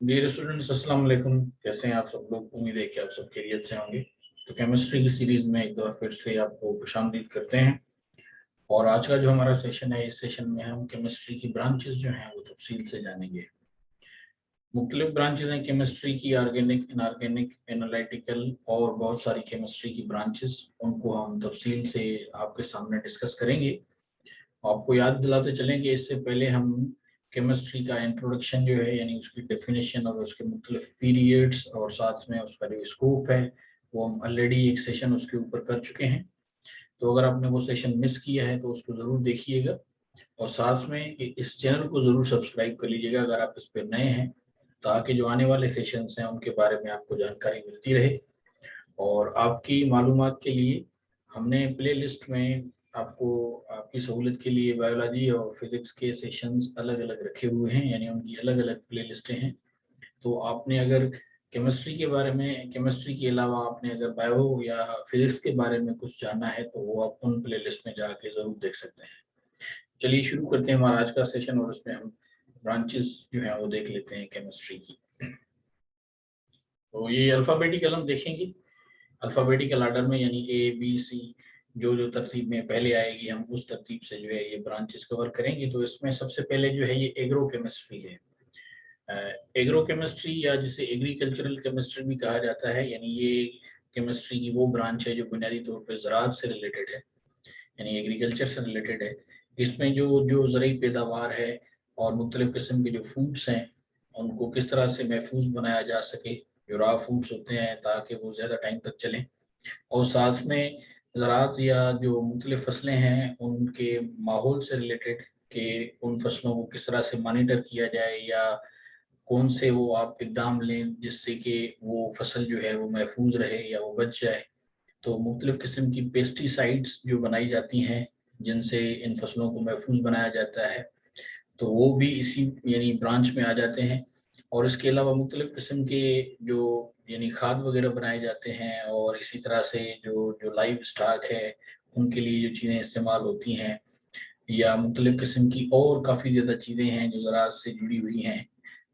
Dear students, अस्सलाम वालेकुम। कैसे हैं आप सब लोग? उम्मीद है कि आप सब खैरियत से होंगे। तो केमिस्ट्री की सीरीज में एक बार फिर से आपको खुशामदीद करते हैं। और आज का जो हमारा सेशन है, इस सेशन में हम केमिस्ट्री की ब्रांचेस जो हैं वो तफसील से जानेंगे। मुख्तलिफ ब्रांचेस हैं केमिस्ट्री की, ऑर्गेनिक, इनऑर्गेनिक, एनालिटिकल और बहुत सारी केमिस्ट्री की ब्रांचेस, उनको हम तफसील से आपके सामने डिस्कस करेंगे। आपको याद दिलाते चलेंगे, इससे पहले हम केमिस्ट्री का इंट्रोडक्शन जो है, यानी उसकी डेफिनेशन और उसके मुख्तलिफ पीरियड्स और साथ में उसका जो स्कोप है, वो हम ऑलरेडी एक सेशन उसके ऊपर कर चुके हैं। तो अगर आपने वो सेशन मिस किया है तो उसको ज़रूर देखिएगा, और साथ में इस चैनल को ज़रूर सब्सक्राइब कर लीजिएगा अगर आप इस पर नए हैं, ताकि जो आने वाले सेशंस हैं उनके बारे में आपको जानकारी मिलती रहे। और आपकी मालूमात के लिए हमने प्ले लिस्ट में आपको आपकी सहूलत के लिए बायोलॉजी और फिजिक्स के सेशंस अलग अलग रखे हुए हैं, यानी उनकी अलग अलग प्ले लिस्टें हैं। तो आपने अगर केमिस्ट्री के बारे में, केमिस्ट्री के अलावा आपने अगर बायो या फिजिक्स के बारे में कुछ जानना है तो वो आप उन प्ले लिस्ट में जाके ज़रूर देख सकते हैं। चलिए शुरू करते हैं हमारा आज का सेशन, और उसमें हम ब्रांचेस जो है वो देख लेते हैं केमिस्ट्री की। तो ये अल्फ़ाबेटिकल हम देखेंगे, अल्फ़ाबेटिकल आर्डर में, यानी ए बी सी, जो जो तरतीब में पहले आएगी हम उस तरतीब से जो है ये ब्रांचेस कवर करेंगे। तो इसमें सबसे पहले जो है ये एग्रो केमिस्ट्री है। एग्रो केमिस्ट्री या जिसे एग्रीकल्चरल केमिस्ट्री भी कहा जाता है, यानी ये केमिस्ट्री की वो ब्रांच है जो बुनियादी तौर पर ज़राअत से रिलेटेड है, यानी एग्रीकल्चर से रिलेटेड है। इसमें जो जो ज़रूरी पैदावार है और मुख्तलिफ़ किस्म के जो फूड्स हैं उनको किस तरह से महफूज बनाया जा सके, जो रॉ फूड्स होते हैं, ताकि वो ज़्यादा टाइम तक चलें। और साथ में ज़राअत या जो मुख्तलिफ़ फसलें हैं उनके माहौल से रिलेटेड, कि उन फसलों को किस तरह से मॉनिटर किया जाए, या कौन से वो आप इकदाम लें जिससे कि वो फसल जो है वो महफूज रहे या वो बच जाए। तो मुख्तलिफ़ किस्म की पेस्टिसाइड्स जो बनाई जाती हैं जिनसे इन फसलों को महफूज बनाया जाता है, तो वो भी इसी यानी ब्रांच में आ जाते हैं। और इसके अलावा मुख्तलिफ़ किस्म के जो यानी खाद वगैरह बनाए जाते हैं, और इसी तरह से जो जो लाइव स्टॉक है उनके लिए जो चीज़ें इस्तेमाल होती हैं, या मुख्तलिफ़ किस्म की और काफ़ी ज़्यादा चीज़ें हैं जो ज़राअत से जुड़ी हुई हैं,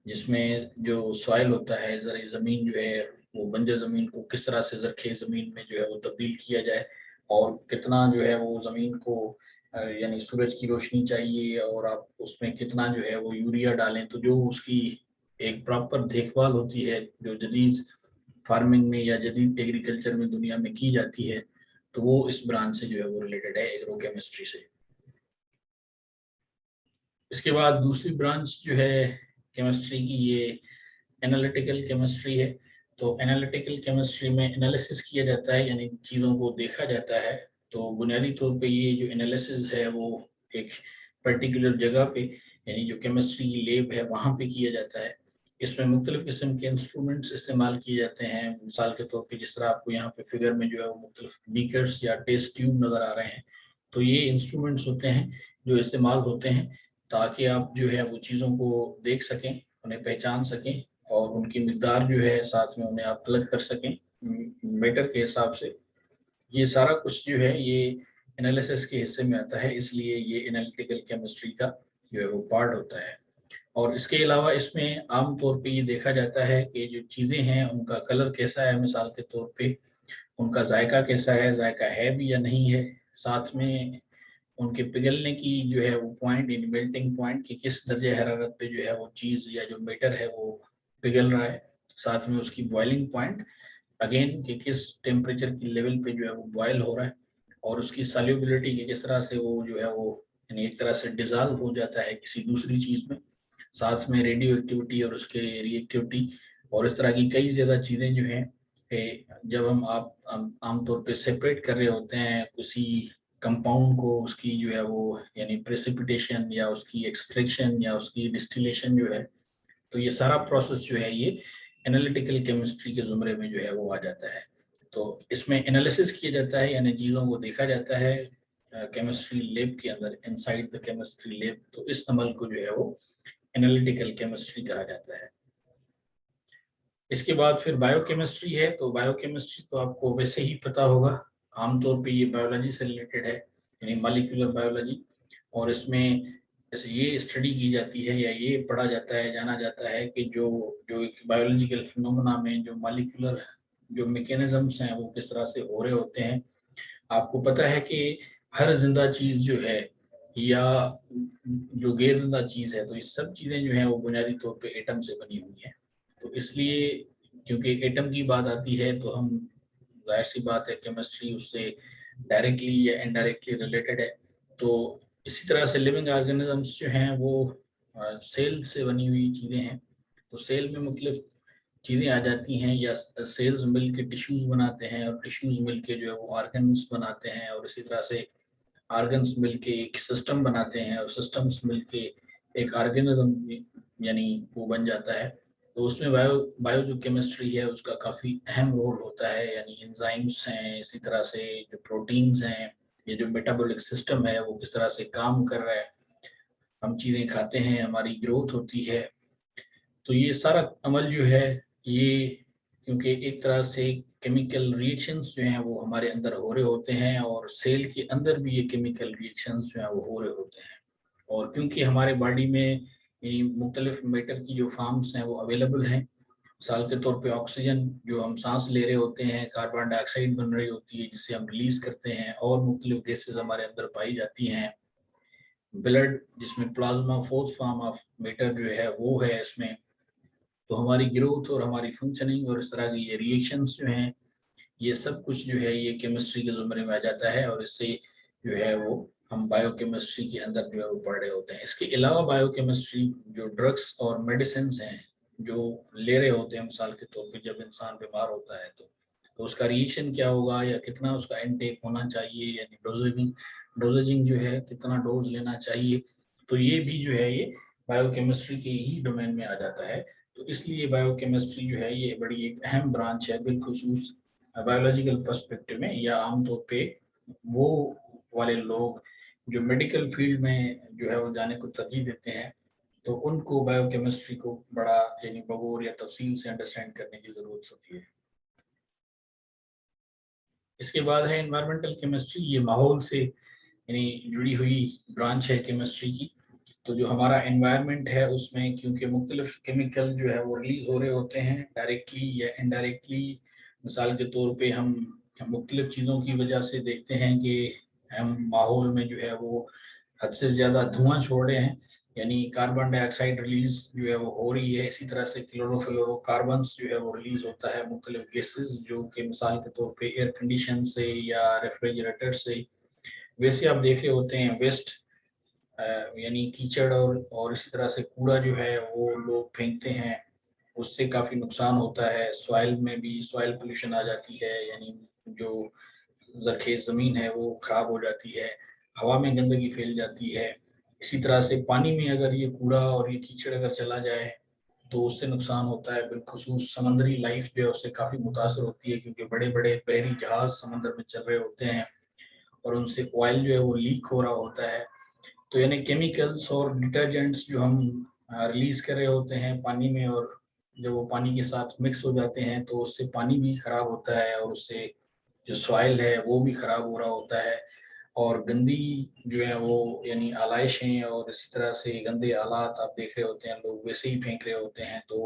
जिसमें जो सॉइल होता है, ज़रा ज़मीन जो है वो बंजर ज़मीन को किस तरह से ज़रख़ेज़ ज़मीन में जो है वो तब्दील किया जाए, और कितना जो है वो ज़मीन को यानी सूरज की रोशनी चाहिए, और आप उसमें कितना जो है वो यूरिया डालें। तो जो उसकी एक प्रॉपर देखभाल होती है जो जदीद फार्मिंग में या जदीद एग्रीकल्चर में दुनिया में की जाती है, तो वो इस ब्रांच से जो है वो रिलेटेड है, एग्रो केमिस्ट्री से। इसके बाद दूसरी ब्रांच जो है केमिस्ट्री की, ये एनालिटिकल केमिस्ट्री है। तो एनालिटिकल केमिस्ट्री में एनालिसिस किया जाता है, यानी चीज़ों को देखा जाता है। तो बुनियादी तौर पे ये जो एनालिसिस है वो एक पर्टिकुलर जगह पे, यानी जो केमिस्ट्री की लैब है वहाँ पे किया जाता है। इसमें मुख्तलिफ़ किस्म के इंस्ट्रूमेंट्स इस्तेमाल किए जाते हैं। मिसाल के तौर पे जिस तरह आपको यहाँ पे फिगर में जो है वो मुख्तलिफ़ बीकर्स या टेस्ट ट्यूब नज़र आ रहे हैं, तो ये इंस्ट्रूमेंट्स होते हैं जो इस्तेमाल होते हैं ताकि आप जो है वो चीज़ों को देख सकें, उन्हें पहचान सकें, और उनकी मिकदार जो है साथ में उन्हें आप अलग कर सकें मीटर के हिसाब से। ये सारा कुछ जो है ये एनालिसिस के हिस्से में आता है, इसलिए ये एनालिटिकल केमिस्ट्री का जो है वो पार्ट होता है। और इसके अलावा इसमें आम तौर पे ये देखा जाता है कि जो चीज़ें हैं उनका कलर कैसा है, मिसाल के तौर पे उनका जायका कैसा है, जायका है भी या नहीं है, साथ में उनके पिघलने की जो है वो पॉइंट, यानी मेल्टिंग पॉइंट, कि किस दर्जे हरारत पे जो है वो चीज़ या जो मेटर है वो पिघल रहा है, साथ में उसकी बॉइलिंग पॉइंट अगेन कि किस टेम्परेचर की लेवल पे जो है वो बॉयल हो रहा है, और उसकी सॉल्युबिलिटी कि किस तरह से वो जो है वो यानी एक तरह से डिजॉल्व हो जाता है किसी दूसरी चीज़ में, साथ में रेडियो एक्टिविटी और उसके रिएक्टिविटी, और इस तरह की कई ज़्यादा चीज़ें जो हैं कि जब आप आमतौर पे सेपरेट कर रहे होते हैं किसी कंपाउंड को, उसकी जो है वो यानी प्रेसिपिटेशन या उसकी एक्सट्रैक्शन या उसकी डिस्टिलेशन जो है, तो ये सारा प्रोसेस जो है ये एनालिटिकल केमिस्ट्री के ज़ुमरे में जो है वो आ जाता है। तो इसमें एनालिसिस किया जाता है, यानी चीज़ों को देखा जाता है केमिस्ट्री लैब के अंदर, इनसाइड द केमिस्ट्री लैब। तो इस अमल को जो है वो एनालिटिकल केमिस्ट्री कहा जाता है। इसके बाद फिर बायोकेमिस्ट्री है। तो बायोकेमिस्ट्री तो आपको वैसे ही पता होगा, आमतौर पे ये बायोलॉजी से रिलेटेड है, यानी मॉलिक्यूलर बायोलॉजी। और इसमें جیسے یہ اسٹڈی کی جاتی ہے یا یہ پڑھا جاتا ہے، جانا جاتا ہے کہ جو ایک بایولوجیکل فنومنا میں جو مالیکولر جو میکینزمس ہیں وہ کس طرح سے ہو رہے ہوتے ہیں. آپ کو پتہ ہے کہ ہر زندہ چیز جو ہے یا جو غیر زندہ چیز ہے، تو یہ سب چیزیں جو ہیں وہ بنیادی طور پہ ایٹم سے بنی ہوئی ہیں. تو اس لیے کیونکہ ایٹم کی بات آتی ہے تو ہم ظاہر سی بات ہے کیمسٹری اس سے ڈائریکٹلی یا انڈائریکٹلی ریلیٹڈ ہے. تو اسی طرح سے لیونگ آرگینزمس جو ہیں وہ سیل سے بنی ہوئی چیزیں ہیں. تو سیل میں مختلف چیزیں آ جاتی ہیں، یا سیلز مل کے ٹیشوز بناتے ہیں، اور ٹیشوز مل کے جو ہے وہ آرگنس بناتے ہیں، اور اسی طرح سے آرگنس مل کے ایک سسٹم بناتے ہیں، اور سسٹمز مل کے ایک آرگینزم یعنی وہ بن جاتا ہے. تو اس میں بایو جو کیمسٹری ہے اس کا کافی اہم رول ہوتا ہے، یعنی انزائمس ہیں، اسی طرح سے جو پروٹینز ہیں، یہ جو میٹابولک سسٹم ہے وہ کس طرح سے کام کر رہا ہے. ہم چیزیں کھاتے ہیں، ہماری گروتھ ہوتی ہے. تو یہ سارا عمل جو ہے یہ کیونکہ ایک طرح سے کیمیکل ریئیکشنز جو ہیں وہ ہمارے اندر ہو رہے ہوتے ہیں، اور سیل کے اندر بھی یہ کیمیکل ریئیکشنز جو ہیں وہ ہو رہے ہوتے ہیں. اور کیونکہ ہمارے باڈی میں یعنی مختلف میٹر کی جو فارمز ہیں وہ اویلیبل ہیں. مثال کے طور پہ آکسیجن جو ہم سانس لے رہے ہوتے ہیں، کاربن ڈائی آکسائڈ بن رہی ہوتی ہے جسے ہم ریلیز کرتے ہیں، اور مختلف گیسز ہمارے اندر پائی جاتی ہیں. بلڈ جس میں plasma fourth form of matter جو ہے وہ ہے اس میں. تو ہماری گروتھ اور ہماری فنکشننگ اور اس طرح کی یہ ریئیکشنز جو ہیں یہ سب کچھ جو ہے یہ کیمسٹری کے زمرے میں آ جاتا ہے، اور اس سے جو ہے وہ ہم بایو کیمسٹری کے اندر جو ہے وہ پڑھ رہے ہوتے ہیں. اس کے علاوہ بایو کیمسٹری جو ڈرگس اور میڈیسنز ہیں جو لے رہے ہوتے ہیں، مثال کے طور پہ جب انسان بیمار ہوتا ہے تو اس کا ریئیکشن کیا ہوگا، یا کتنا اس کا انٹیک ہونا چاہیے، یعنی ڈوزیجنگ جو ہے کتنا ڈوز لینا چاہیے. تو یہ بھی جو ہے یہ بایو کیمسٹری کے ہی ڈومین میں آ جاتا ہے. تو اس لیے بایو کیمسٹری جو ہے یہ بڑی ایک اہم برانچ ہے بالخصوص بایولوجیکل پرسپیکٹو میں، یا عام طور پہ وہ والے لوگ جو میڈیکل فیلڈ میں جو ہے وہ جانے کو ترجیح دیتے ہیں تو ان کو بایو کیمسٹری کو بڑا یعنی بغور یا تفصیل سے انڈرسٹینڈ کرنے کی ضرورت ہوتی ہے. اس کے بعد ہے انوائرمنٹل کیمسٹری. یہ ماحول سے یعنی جڑی ہوئی برانچ ہے کیمسٹری کی. تو جو ہمارا انوائرمنٹ ہے اس میں کیونکہ مختلف کیمیکل جو ہے وہ ریلیز ہو رہے ہوتے ہیں ڈائریکٹلی یا انڈائریکٹلی. مثال کے طور پہ ہم مختلف چیزوں کی وجہ سے دیکھتے ہیں کہ ہم ماحول میں جو ہے وہ حد سے زیادہ دھواں چھوڑ رہے ہیں، یعنی کاربن ڈائی آکسائڈ ریلیز جو ہے وہ ہو رہی ہے. اسی طرح سے کلورو فلورو کاربنس جو ہے وہ ریلیز ہوتا ہے، مختلف گیسز جو کہ مثال کے طور پہ ایئر کنڈیشن سے یا ریفریجریٹر سے. ویسے آپ دیکھ رہے ہوتے ہیں ویسٹ یعنی کیچڑ اور اسی طرح سے کوڑا جو ہے وہ لوگ پھینکتے ہیں، اس سے کافی نقصان ہوتا ہے. سوائل میں بھی سوائل پولیوشن آ جاتی ہے، یعنی جو زرخیز زمین ہے وہ خراب ہو جاتی ہے. ہوا میں گندگی پھیل جاتی ہے. اسی طرح سے پانی میں اگر یہ کوڑا اور یہ کیچڑ اگر چلا جائے تو اس سے نقصان ہوتا ہے. بالخصوص سمندری لائف جو ہے اس سے کافی متاثر ہوتی ہے، کیونکہ بڑے بڑے بحری جہاز سمندر میں چل رہے ہوتے ہیں اور ان سے آئل جو ہے وہ لیک ہو رہا ہوتا ہے. تو یعنی کیمیکلز اور ڈٹرجنٹس جو ہم ریلیز کر رہے ہوتے ہیں پانی میں، اور جب وہ پانی کے ساتھ مکس ہو جاتے ہیں تو اس سے پانی بھی خراب ہوتا ہے، اور اس سے جو سوائل ہے وہ بھی خراب ہو رہا ہوتا ہے. اور گندی جو ہے وہ یعنی آلائشیں اور اسی طرح سے گندے آلات آپ دیکھ رہے ہوتے ہیں لوگ ویسے ہی پھینک رہے ہوتے ہیں، تو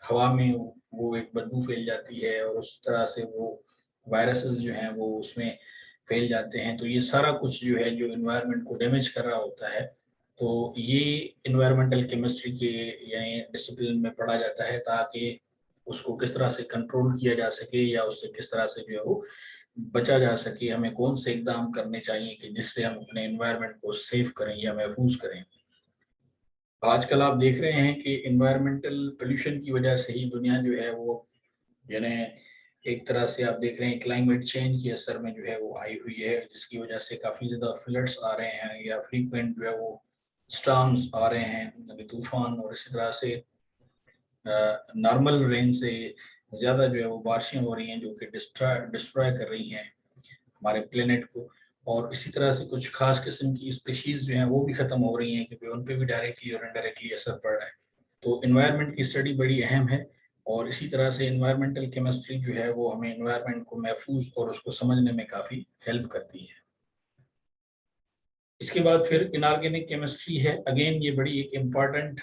ہوا میں وہ ایک بدبو پھیل جاتی ہے، اور اس طرح سے وہ وائرسز جو ہیں وہ اس میں پھیل جاتے ہیں. تو یہ سارا کچھ جو ہے جو انوائرمنٹ کو ڈیمیج کر رہا ہوتا ہے. تو یہ انوائرمنٹل کیمسٹری کے یعنی ڈسپلن میں پڑھا جاتا ہے تاکہ اس کو کس طرح سے کنٹرول کیا جا سکے، یا اس سے کس طرح سے جو ہے وہ بچا جا سکے. ہمیں کون سے اقدام کرنے چاہیے کہ جس سے ہم اپنے انوائرمنٹ کو سیف کریں یا محفوظ کریں. آج کل آپ دیکھ رہے ہیں کہ انوائرمنٹل پولیوشن کی وجہ سے ہی دنیا جو ہے وہ یعنی ایک طرح سے آپ دیکھ رہے ہیں کلائمیٹ چینج کے اثر میں جو ہے وہ آئی ہوئی ہے، جس کی وجہ سے کافی زیادہ فلڈس آ رہے ہیں، یا فریکوینٹ جو ہے وہ اسٹارمز آ رہے ہیں، طوفان. اور اسی طرح سے نارمل رین سے زیادہ جو ہے وہ بارشیں ہو رہی ہیں جو کہ ڈسٹرائے کر رہی ہیں ہمارے پلینٹ کو. اور اسی طرح سے کچھ خاص قسم کی اسپیشیز جو ہیں وہ بھی ختم ہو رہی ہیں، کیونکہ ان پہ بھی ڈائریکٹلی اور انڈائریکٹلی اثر پڑ رہا ہے. تو انوائرمنٹ کی اسٹڈی بڑی اہم ہے، اور اسی طرح سے انوائرمنٹل کیمسٹری جو ہے وہ ہمیں انوائرمنٹ کو محفوظ اور اس کو سمجھنے میں کافی ہیلپ کرتی ہے. اس کے بعد پھر انارگینک کیمسٹری ہے. اگین یہ بڑی ایک امپورٹنٹ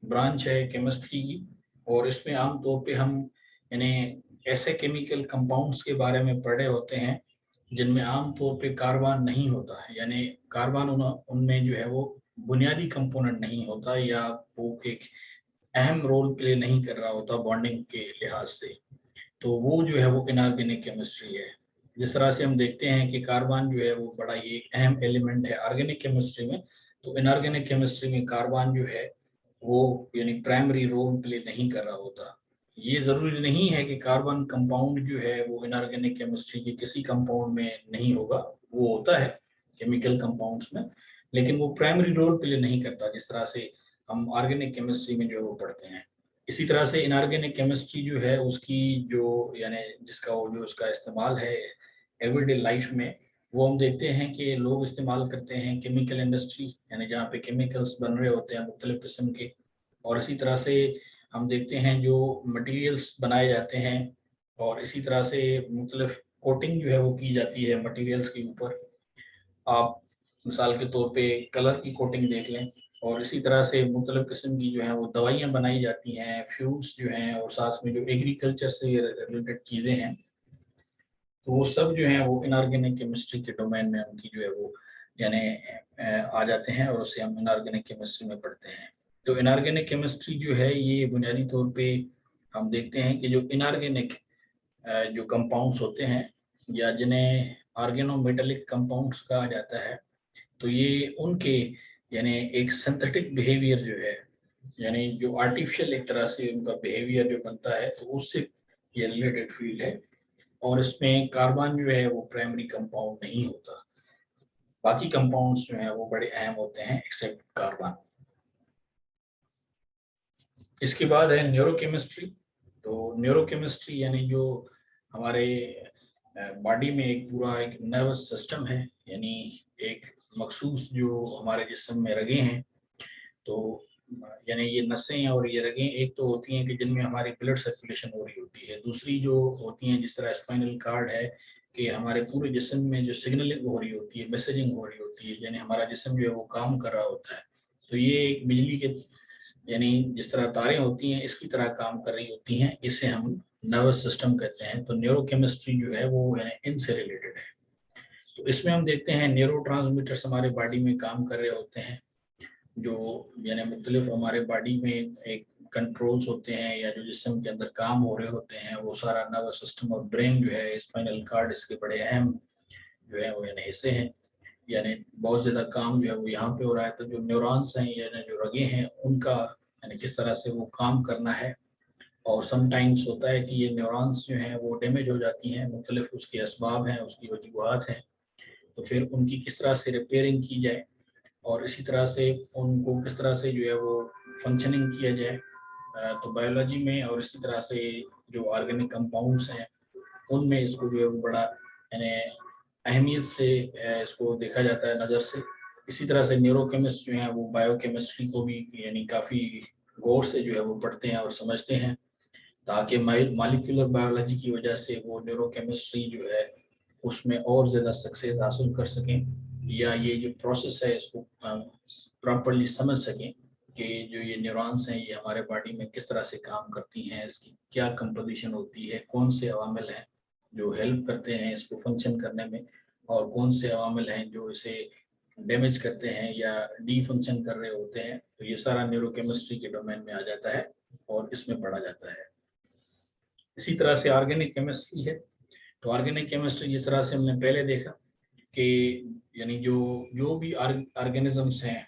برانچ ہے کیمسٹری کی, اور اس میں عام طور پہ ہم یعنی ایسے کیمیکل کمپاؤنڈس کے بارے میں پڑھے ہوتے ہیں جن میں عام طور پہ کاربن نہیں ہوتا ہے, یعنی کاربن ان میں جو ہے وہ بنیادی کمپوننٹ نہیں ہوتا, یا وہ ایک اہم رول پلے نہیں کر رہا ہوتا بانڈنگ کے لحاظ سے. تو وہ جو ہے وہ انارگینک کیمسٹری ہے. جس طرح سے ہم دیکھتے ہیں کہ کاربن جو ہے وہ بڑا ہی ایک اہم ایلیمنٹ ہے آرگینک کیمسٹری میں, تو انارگینک کیمسٹری میں کاربن جو ہے وہ یعنی پرائمری رول پلے نہیں کر رہا ہوتا. یہ ضروری نہیں ہے کہ کاربن کمپاؤنڈ جو ہے وہ انارگینک کیمسٹری کے کسی کمپاؤنڈ میں نہیں ہوگا, وہ ہوتا ہے کیمیکل کمپاؤنڈس میں, لیکن وہ پرائمری رول پلے نہیں کرتا جس طرح سے ہم آرگینک کیمسٹری میں جو ہے وہ پڑھتے ہیں. اسی طرح سے انارگینک کیمسٹری جو ہے اس کی جو یعنی جس کا جو اس کا استعمال ہے ایوری ڈے لائف میں, وہ ہم دیکھتے ہیں کہ لوگ استعمال کرتے ہیں کیمیکل انڈسٹری, یعنی جہاں پہ کیمیکلز بن رہے ہوتے ہیں مختلف قسم کے. اور اسی طرح سے ہم دیکھتے ہیں جو مٹیریلز بنائے جاتے ہیں, اور اسی طرح سے مختلف کوٹنگ جو ہے وہ کی جاتی ہے مٹیریلز کے اوپر. آپ مثال کے طور پہ کلر کی کوٹنگ دیکھ لیں, اور اسی طرح سے مختلف قسم کی جو ہیں وہ دوائیاں بنائی جاتی ہیں, فیوڈس جو ہیں, اور ساتھ میں جو ایگریکلچر سے ریلیٹڈ چیزیں ہیں, تو وہ سب جو ہیں وہ انارگینک کیمسٹری کے ڈومین میں ان کی جو ہے وہ یعنی آ جاتے ہیں, اور اسے ہم انارگینک کیمسٹری میں پڑھتے ہیں. تو انارگینک کیمسٹری جو ہے یہ بنیادی طور پہ ہم دیکھتے ہیں کہ جو انارگینک جو کمپاؤنڈس ہوتے ہیں, یا جنہیں آرگینو میٹلک کمپاؤنڈس کہا جاتا ہے, تو یہ ان کے یعنی ایک سنتھیٹک بیہیویئر جو ہے, یعنی جو آرٹیفیشل ایک طرح سے ان کا بیہیویئر جو بنتا ہے, تو اس سے یہ ریلیٹڈ فیلڈ ہے. اور اس میں کاربن جو ہے وہ پرائمری کمپاؤنڈ نہیں ہوتا, باقی کمپاؤنڈس جو ہیں وہ بڑے اہم ہوتے ہیں ایکسیپٹ کاربن. اس کے بعد ہے نیورو کیمسٹری. تو نیورو کیمسٹری یعنی جو ہمارے باڈی میں ایک پورا ایک نروس سسٹم ہے, یعنی ایک مخصوص جو ہمارے جسم میں رگیں ہیں, تو یعنی یہ نسیں اور یہ رگیں ایک تو ہوتی ہیں کہ جن میں ہماری بلڈ سرکولیشن ہو رہی ہوتی ہے, دوسری جو ہوتی ہیں جس طرح اسپائنل کارڈ ہے کہ ہمارے پورے جسم میں جو سگنلنگ ہو رہی ہوتی ہے, میسیجنگ ہو رہی ہوتی ہے, یعنی ہمارا جسم جو ہے وہ کام کر رہا ہوتا ہے. تو یہ ایک بجلی کے یعنی جس طرح تاریں ہوتی ہیں اس کی طرح کام کر رہی ہوتی ہیں, اسے ہم نروس سسٹم کہتے ہیں. تو نیورو کیمسٹری جو ہے وہ یعنی ان سے ریلیٹڈ ہے. تو اس میں ہم دیکھتے ہیں نیورو ٹرانسمیٹرز ہمارے باڈی میں کام کر رہے ہوتے ہیں, جو یعنی مختلف ہمارے باڈی میں ایک کنٹرولز ہوتے ہیں یا جو جسم کے اندر کام ہو رہے ہوتے ہیں, وہ سارا نروس سسٹم اور برین جو ہے, اسپائنل کارڈ اس کے بڑے اہم جو ہے وہ یعنی حصے ہیں, یعنی بہت زیادہ کام جو ہے وہ یہاں پہ ہو رہا ہے. تو جو نیورونس ہیں یعنی جو رگیں ہیں ان کا یعنی کس طرح سے وہ کام کرنا ہے, اور سم ٹائمس ہوتا ہے کہ یہ نیورونس جو ہیں وہ ڈیمیج ہو جاتی ہیں, مختلف اس کے اسباب ہیں, اس کی وجوہات ہیں, تو پھر ان کی کس طرح سے ریپیئرنگ کی جائے, اور اسی طرح سے ان کو کس طرح سے جو ہے وہ فنکشننگ کیا جائے. تو بایولوجی میں اور اسی طرح سے جو آرگینک کمپاؤنڈس ہیں ان میں اس کو جو ہے وہ بڑا یعنی اہمیت سے اس کو دیکھا جاتا ہے نظر سے. اسی طرح سے نیورو کیمسٹ جو ہیں وہ بایو کیمسٹری کو بھی یعنی کافی غور سے جو ہے وہ پڑھتے ہیں اور سمجھتے ہیں, تاکہ مالیکولر بایولوجی کی وجہ سے وہ نیورو کیمسٹری جو ہے اس میں اور زیادہ سکسیز حاصل کر سکیں, یا یہ جو پروسیس ہے اس کو پراپرلی سمجھ سکیں کہ جو یہ نیورونس ہیں یہ ہمارے باڈی میں کس طرح سے کام کرتی ہیں, اس کی کیا کمپوزیشن ہوتی ہے, کون سے عوامل ہیں جو ہیلپ کرتے ہیں اس کو فنکشن کرنے میں, اور کون سے عوامل ہیں جو اسے ڈیمیج کرتے ہیں یا ڈی فنکشن کر رہے ہوتے ہیں. تو یہ سارا نیورو کیمسٹری کے ڈومین میں آ جاتا ہے اور اس میں پڑھا جاتا ہے. اسی طرح سے آرگینک کیمسٹری ہے. تو آرگینک کیمسٹری جس طرح سے ہم نے پہلے دیکھا کہ یعنی جو بھی آرگینزمس ہیں,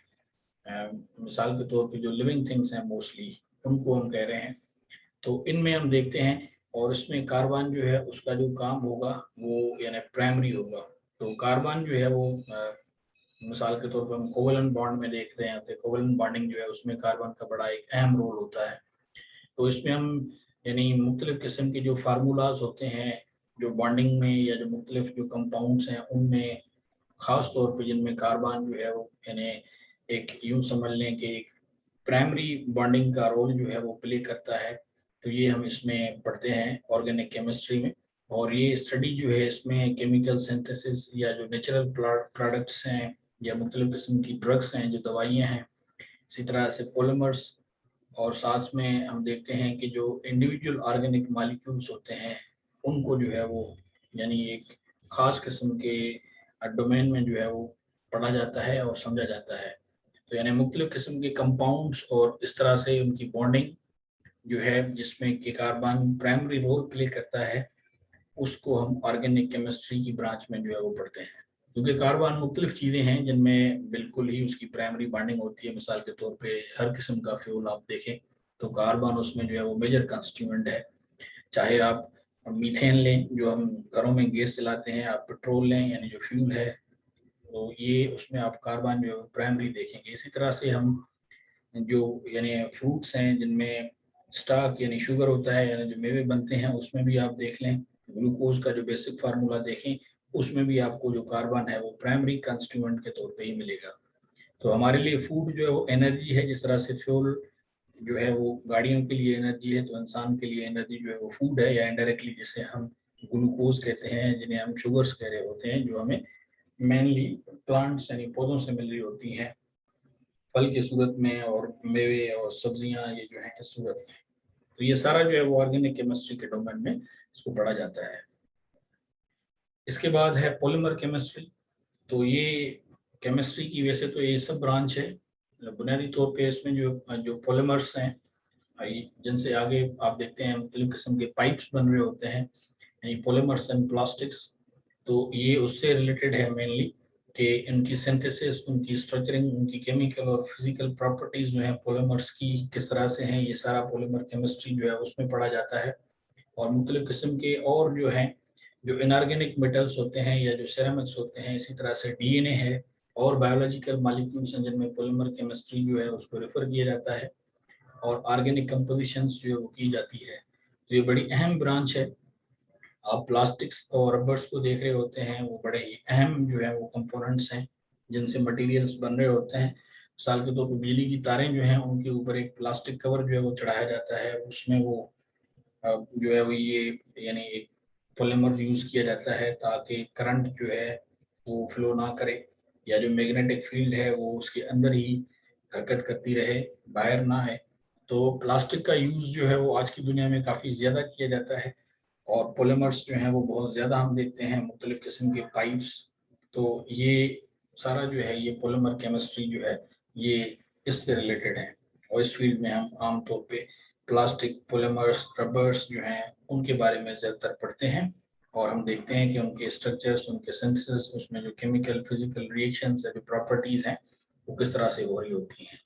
مثال کے طور پہ جو لیونگ تھنگس ہیں موسٹلی ان کو ہم کہہ رہے ہیں, تو ان میں ہم دیکھتے ہیں, اور اس میں کاربن جو ہے اس کا جو کام ہوگا وہ یعنی پرائمری ہوگا. تو کاربن جو ہے وہ مثال کے طور پر ہم کوولنٹ بانڈ میں دیکھ رہے ہیں, تو کوولنٹ بانڈنگ جو ہے اس میں کاربن کا بڑا ایک اہم رول ہوتا ہے. تو اس میں ہم یعنی مختلف قسم کے جو فارمولاز ہوتے ہیں جو بانڈنگ میں, یا جو مختلف جو کمپاؤنڈس ہیں ان میں خاص طور پہ جن میں کاربن جو ہے وہ یعنی ایک یوں سمجھ لیں کہ ایک پرائمری بانڈنگ کا رول جو ہے وہ پلے کرتا ہے. تو یہ ہم اس میں پڑھتے ہیں آرگینک کیمسٹری میں. اور یہ اسٹڈی جو ہے اس میں کیمیکل سنتھسس یا جو نیچرل پروڈکٹس ہیں या मुख्तलिफ किस्म की ड्रग्स हैं, जो दवाइयाँ हैं, इसी तरह से पॉलीमर्स, और साथ में हम देखते हैं कि जो इंडिविजुअल ऑर्गेनिक मॉलिक्यूल्स होते हैं उनको जो है वो यानी एक ख़ास किस्म के डोमेन में जो है वो पढ़ा जाता है और समझा जाता है। तो यानी मुख्तलिफ किस्म के कंपाउंड्स और इस तरह से उनकी बॉन्डिंग जो है जिसमें कि कार्बन प्राइमरी रोल प्ले करता है, उसको हम ऑर्गेनिक केमिस्ट्री की ब्रांच में जो है वो पढ़ते हैं। क्योंकि कार्बन मुख्तलिफ चीज़ें हैं जिनमें बिल्कुल ही उसकी प्राइमरी बॉन्डिंग होती है। मिसाल के तौर पे हर किस्म का फ्यूल आप देखें तो कार्बन उसमें जो है वो मेजर कंस्टिट्यूएंट है। चाहे आप मीथेन लें जो हम घरों में गैस चलाते हैं, आप पेट्रोल लें यानी जो फ्यूल है, तो ये उसमें आप कार्बन जो है प्राइमरी देखेंगे। इसी तरह से हम जो यानी फ्रूट्स हैं जिनमें स्टार्च यानी शुगर होता है, यानी जो मेवे बनते हैं, उसमें भी आप देख लें ग्लूकोज का जो बेसिक फार्मूला देखें, उसमें भी आपको जो कार्बन है वो प्राइमरी कंस्टिट्यूएंट के तौर पे ही मिलेगा। तो हमारे लिए फूड जो है वो एनर्जी है। जिस तरह से फ्यूल जो है वो गाड़ियों के लिए एनर्जी है, तो इंसान के लिए एनर्जी जो है वो फूड है, या इनडायरेक्टली जिसे हम ग्लूकोज कहते हैं, जिन्हें हम शुगर्स कह रहे होते हैं, जो हमें मेनली प्लांट्स यानी पौधों से मिल रही होती हैं, फल की सूरत में और मेवे और सब्जियां ये जो है इस सूरत में। तो ये सारा जो है वो ऑर्गेनिक केमिस्ट्री के डोमेन में इसको पढ़ा जाता है। इसके बाद है पॉलीमर केमिस्ट्री। तो ये केमिस्ट्री की वैसे तो ये सब ब्रांच है, बुनियादी तौर पे इसमें जो जो पॉलीमर्स हैं जिनसे आगे आप देखते हैं मुख्तलिफ किस्म के पाइप्स बन रहे होते हैं, यानी पॉलीमर्स एंड प्लास्टिक्स। तो ये उससे रिलेटेड है मेनली कि इनकी सिंथेसिस, उनकी स्ट्रक्चरिंग, उनकी केमिकल और फिजिकल प्रॉपर्टीज जो है पॉलीमर्स की किस तरह से हैं, ये सारा पॉलीमर केमिस्ट्री जो है उसमें पढ़ा जाता है। और मुख्तलिफ किस्म के और जो हैं जो इनऑर्गेनिक मेटल्स होते हैं या जो सेरामिक्स होते हैं, इसी तरह से डीएनए है और बायोलॉजिकल मॉलिक्यूल्स हैं जिनमें पॉलीमर केमिस्ट्री जो है उसको रेफर किया जाता है, और ऑर्गेनिक कंपोजिशंस जो है वो की जाती है। तो ये बड़ी अहम ब्रांच है। आप प्लास्टिक्स और रबर्स को देख रहे होते हैं, वो बड़े ही अहम जो है वो कंपोनेंट्स हैं जिनसे मटेरियल्स बन रहे होते हैं। मिसाल के तौर पर बिजली की तारें जो हैं उनके ऊपर एक प्लास्टिक कवर जो है वो चढ़ाया जाता है, उसमें वो जो है वो ये यानी एक पॉलीमर यूज किया जाता है ताकि करंट जो है वो फ्लो ना करे, या जो मैग्नेटिक फील्ड है वो उसके अंदर ही हरकत करती रहे, बाहर ना आए। तो प्लास्टिक का यूज जो है वो आज की दुनिया में काफ़ी ज़्यादा किया जाता है, और पॉलीमर्स जो हैं वो बहुत ज़्यादा हम देखते हैं, मुख्तलिफ किस्म के पाइप्स। तो ये सारा जो है ये पॉलीमर केमिस्ट्री जो है ये इससे रिलेटेड है। और इस फील्ड में हम आमतौर पे प्लास्टिक, पॉलीमर्स, रबर्स जो हैं उनके बारे में ज़्यादातर पढ़ते हैं, और हम देखते हैं कि उनके स्ट्रक्चर्स, उनके सिंथेसिस, उसमें जो केमिकल फिजिकल रिएक्शंस है, जो प्रॉपर्टीज़ हैं, वो किस तरह से हो रही होती हैं।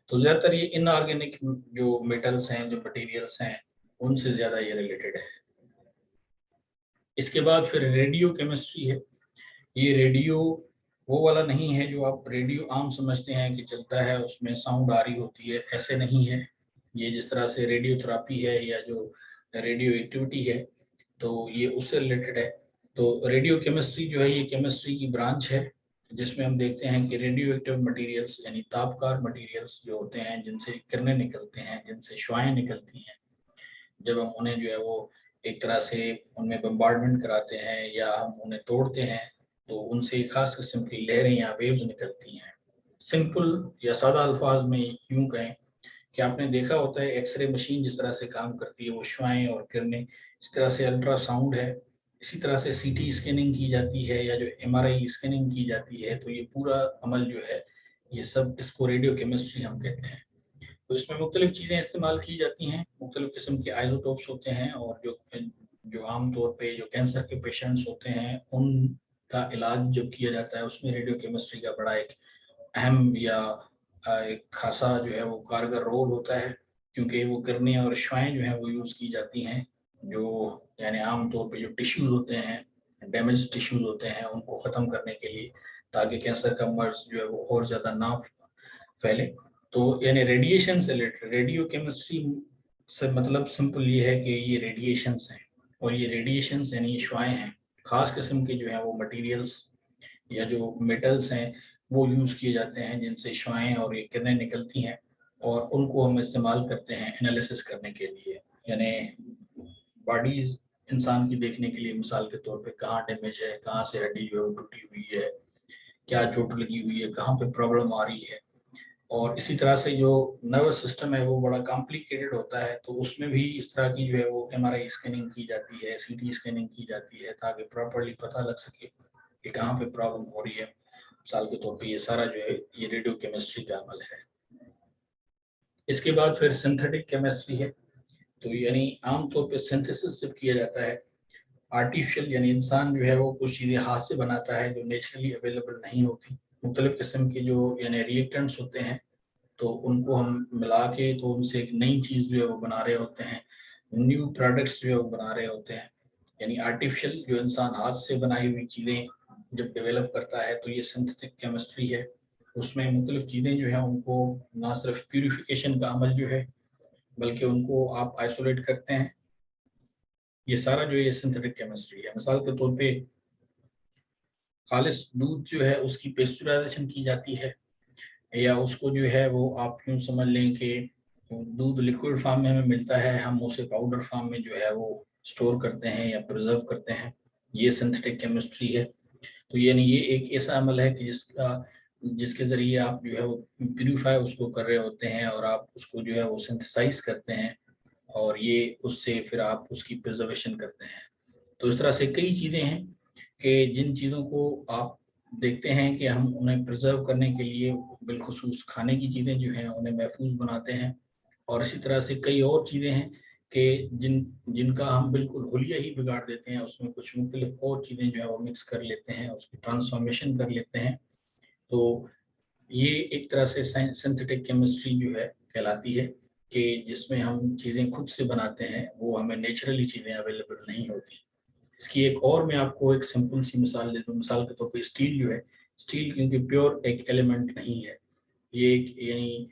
तो ज़्यादातर ये इनऑर्गेनिक जो मेटल्स हैं, जो मटेरियल्स हैं, उनसे ज़्यादा ये रिलेटेड है। इसके बाद फिर रेडियो केमिस्ट्री है। ये रेडियो वो वाला नहीं है जो आप रेडियो आम समझते हैं कि चलता है उसमें साउंड आ रही होती है, ऐसे नहीं है। ये जिस तरह से रेडियो थेरापी है या जो रेडियो एक्टिविटी है, तो ये उससे रिलेटेड है। तो रेडियो केमिस्ट्री जो है ये केमिस्ट्री की ब्रांच है जिसमें हम देखते हैं कि रेडियो एक्टिव मटीरियल्स यानी तापकार मटीरियल्स जो होते हैं, जिनसे किरणें निकलते हैं, जिनसे शुआएं निकलती हैं, जब हम उन्हें जो है वो एक तरह से उनमें बम्बार्डमेंट कराते हैं या हम उन्हें तोड़ते हैं, तो उनसे खास किस्म की लहरें या वेव्स निकलती हैं। सिंपल या सादा अल्फाज में यूं कहें कि आपने देखा होता है एक्सरे मशीन जिस तरह से काम करती है, वो शुआएं और किरणें, इस तरह से अल्ट्रासाउंड है, इसी तरह से सीटी स्कैनिंग की जाती है या जो एमआरआई स्कैनिंग की जाती है। तो ये पूरा अमल जो है ये सब इसको रेडियो केमिस्ट्री हम कहते हैं। तो इसमें मुख्तलिफ चीज़ें इस्तेमाल की जाती हैं, मुख्तलिफ किस्म के आइसोटोप्स होते हैं, और जो जो आमतौर पे जो कैंसर के पेशेंट्स होते हैं उनका इलाज जब किया जाता है उसमें रेडियो केमिस्ट्री का बड़ा एक अहम या एक खासा जो है वो कारगर रोल होता है, क्योंकि वो किरणें और शुआएं जो हैं वो यूज़ की जाती हैं, जो यानी आमतौर पे जो टिश्यूज होते हैं, डैमेज टिश्यूज होते हैं, उनको ख़त्म करने के लिए, ताकि कैंसर का मर्ज जो है वो और ज़्यादा ना फैले। तो यानी रेडिएशन से रिलेटेड रेडियो केमिस्ट्री से मतलब सिंपल ये है कि ये रेडिएशंस हैं, और ये रेडिएशंस यानी ये शुआएं हैं, खास किस्म के जो हैं वो मटेरियल्स या जो मेटल्स हैं वो यूज़ किए जाते हैं जिनसे शुआएं और ये किरणें निकलती हैं, और उनको हम इस्तेमाल करते हैं एनालिसिस करने के लिए। यानी बॉडीज इंसान की देखने के लिए, मिसाल के तौर पे कहाँ डैमेज है, कहाँ से हड्डी जो है वो टूटी हुई है, क्या चोट लगी हुई है, कहाँ पे प्रॉब्लम आ रही है। और इसी तरह से जो नर्वस सिस्टम है वो बड़ा कॉम्प्लिकेटेड होता है, तो उसमें भी इस तरह की जो है वो MRI स्कैनिंग की जाती है, CT स्कैनिंग की जाती है, ताकि प्रॉपरली पता लग सके कि कहाँ पे प्रॉब्लम हो रही है। मिसाल के तौर पे ये सारा जो है ये रेडियो केमिस्ट्री का अमल है। इसके बाद फिर सिंथेटिक केमिस्ट्री है। तो यानी आमतौर पे सिंथेसिस जब किया जाता है, आर्टिफिशियल यानी इंसान जो है वो कुछ चीज़ें हाथ से बनाता है जो नेचुरली अवेलेबल नहीं होती। मुख्तलिफ किस्म के जो यानी रिएक्टेंट्स होते हैं, तो उनको हम मिला के तो उनसे एक नई चीज़ जो है वो बना रहे होते हैं, न्यू प्रोडक्ट्स जो है वो बना रहे होते हैं। यानी आर्टिफिशियल जो इंसान हाथ से बनाई हुई चीज़ें जब डेवलप करता है तो ये सिंथेटिक केमिस्ट्री है। उसमें मुख्तलिफ चीज़ें जो है उनको ना सिर्फ प्यूरिफिकेशन का अमल जो है, बल्कि उनको आप आइसोलेट करते हैं। ये सारा जो है ये सिंथेटिक केमिस्ट्री है। मिसाल के तौर पे खालिस दूध जो है उसकी पेस्चराइजेशन की जाती है, या उसको जो है वो आप यूँ समझ लें कि दूध लिक्विड फॉर्म में हमें मिलता है, हम उसे पाउडर फॉर्म में जो है वो स्टोर करते हैं या प्रिजर्व करते हैं। ये सिंथेटिक केमिस्ट्री है। तो यानी ये एक ऐसा अमल है कि जिसके ज़रिए आप जो है वो प्यूरीफाई उसको कर रहे होते हैं और आप उसको जो है वो सिंथेसाइज करते हैं, और ये उससे फिर आप उसकी प्रिजर्वेशन करते हैं। तो इस तरह से कई चीज़ें हैं कि जिन चीज़ों को आप देखते हैं कि हम उन्हें प्रिजर्व करने के लिए बिलखुसूस खाने की चीज़ें जो हैं उन्हें महफूज बनाते हैं। और इसी तरह से कई और चीज़ें हैं कि जिनका हम बिल्कुल हुलिया ही बिगाड़ देते हैं, उसमें कुछ मुख्तलिफ और चीज़ें जो है वो मिक्स कर लेते हैं, उसकी ट्रांसफॉर्मेशन कर लेते हैं। तो ये एक तरह से सिंथेटिक केमिस्ट्री जो है कहलाती है, कि जिसमें हम चीज़ें खुद से बनाते हैं, वो हमें नेचुरली चीज़ें अवेलेबल नहीं होती। इसकी एक और मैं आपको एक सिंपल सी मिसाल दे दूँ। मिसाल के तौर पे स्टील जो है, स्टील क्योंकि प्योर एक एलिमेंट नहीं है, ये एक यानी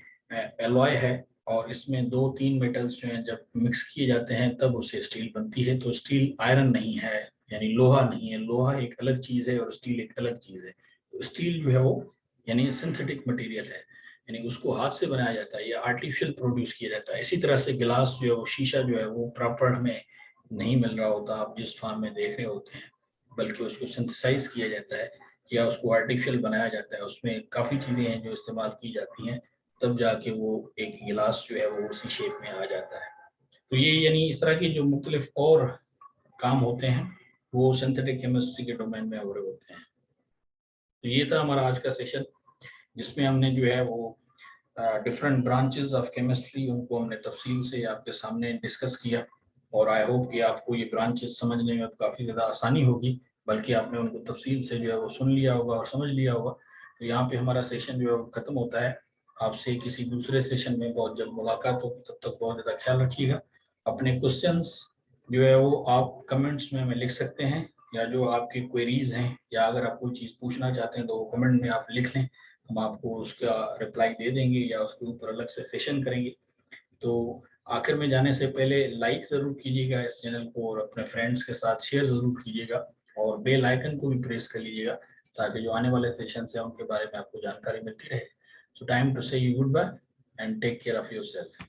एलॉय है, और इसमें 2-3 मेटल्स जो हैं जब मिक्स किए जाते हैं तब उसे स्टील बनती है। तो स्टील आयरन नहीं है, यानी लोहा नहीं है। लोहा एक अलग चीज़ है और स्टील एक अलग चीज़ है। तो स्टील जो है वो यानी सिंथेटिक मटेरियल है, यानी उसको हाथ से बनाया जाता है या आर्टिफिशियल प्रोड्यूस किया जाता है। इसी तरह से गिलास जो है वो, शीशा जो है वो प्रॉपर हमें नहीं मिल रहा होता आप जिस फार्म में देख रहे होते हैं, बल्कि उसको सिंथेसाइज किया जाता है या उसको आर्टिफिशियल बनाया जाता है। उसमें काफ़ी चीज़ें हैं जो इस्तेमाल की जाती हैं, तब जाके वो एक गिलास जो है वो उसी शेप में आ जाता है। तो ये यानी इस तरह के जो मुख्तलिफ और काम होते हैं वो सिंथेटिक केमिस्ट्री के डोमेन में हो रहे होते हैं। तो ये था हमारा आज का सेशन, जिसमें हमने जो है वो डिफरेंट ब्रांचेस ऑफ केमिस्ट्री उनको हमने तफसील से आपके सामने डिस्कस किया। और आई होप कि आपको ये ब्रांचेस समझने में काफ़ी ज़्यादा आसानी होगी, बल्कि आपने उनको तफसील से जो है वो सुन लिया होगा और समझ लिया होगा। तो यहाँ पे हमारा सेशन जो है वो ख़त्म होता है। आपसे किसी दूसरे सेशन में बहुत जल्द मुलाकात होगी, तब तक बहुत ज़्यादा ख्याल रखिएगा। अपने क्वेश्चंस जो है वो आप कमेंट्स में हमें लिख सकते हैं, या जो आपकी क्वेरीज हैं, या अगर आप कोई चीज़ पूछना चाहते हैं तो वो कमेंट में आप लिख लें, हम आपको उसका रिप्लाई दे देंगे या उसके ऊपर अलग से सेशन करेंगे। तो आखिर में जाने से पहले लाइक ज़रूर कीजिएगा इस चैनल को, और अपने फ्रेंड्स के साथ शेयर ज़रूर कीजिएगा, और बेल आइकन को भी प्रेस कर लीजिएगा, ताकि जो आने वाले सेशन है उनके बारे में आपको जानकारी मिलती रहे। So time to say you goodbye and take care of yourself.